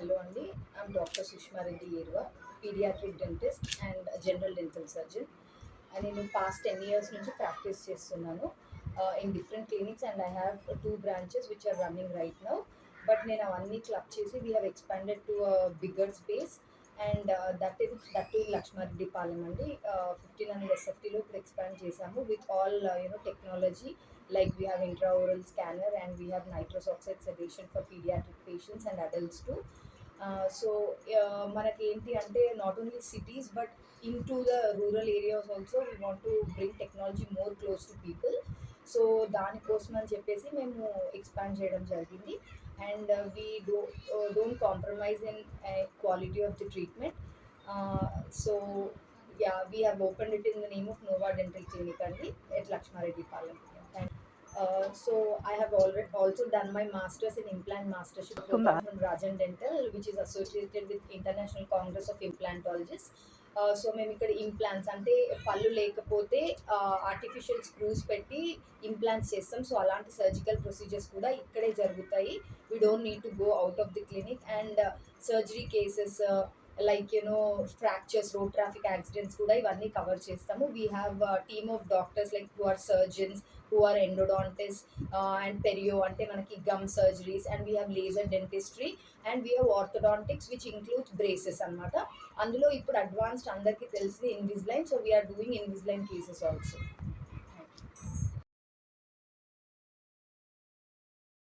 Hello Andy, I'm Dr. Sushma Reddy Yerwa, pediatric dentist and general dental surgeon. నేను past 10 years నుంచి practice చేస్తున్నాను in different clinics and I have 2 branches which are running right now. But నేను అవన్నీ club చేసి we have expanded to bigger space and that in Lakshmareddy Palem అండి. 1500 SFTలో ఇప్పుడు expand చేసాము with all technology like we have intraoral scanner and we have nitrous oxide sedation for pediatric patients and adults too. So మనకి ఏంటి అంటే not only cities but in to the rural areas also we want to bring technology more close to people. So దానికోసం అని చెప్పేసి మేము expand చేయడం జరిగింది and we don't compromise in quality of the treatment. So yeah, we have opened it in the name of Nova Dental Clinic అండి at Lakshmareddy Palam. So I have already also done my masters in implant mastership program from Rajan Dental, which is associated with International Congress of Implantologists. So మేము ఇక్కడ implants అంటే పళ్ళు లేకపోతే artificial screws పెట్టి implants చేస్తాం. So అలాంటి surgical procedures కూడా ఇక్కడే జరుగుతాయి. We don't need to go out of the clinic and surgery cases like fractures, road traffic accidents కూడా ఇవన్నీ కవర్ చేస్తాము. We have team of doctors like who are surgeons, who are endodontist and perio అంటే మనకి gum surgeries and we have laser dentistry and we have orthodontics which includes braces అనమాట. అందులో ఇప్పుడు advanced అందరికీ తెలిసింది Invisalign. So we are doing Invisalign cases also.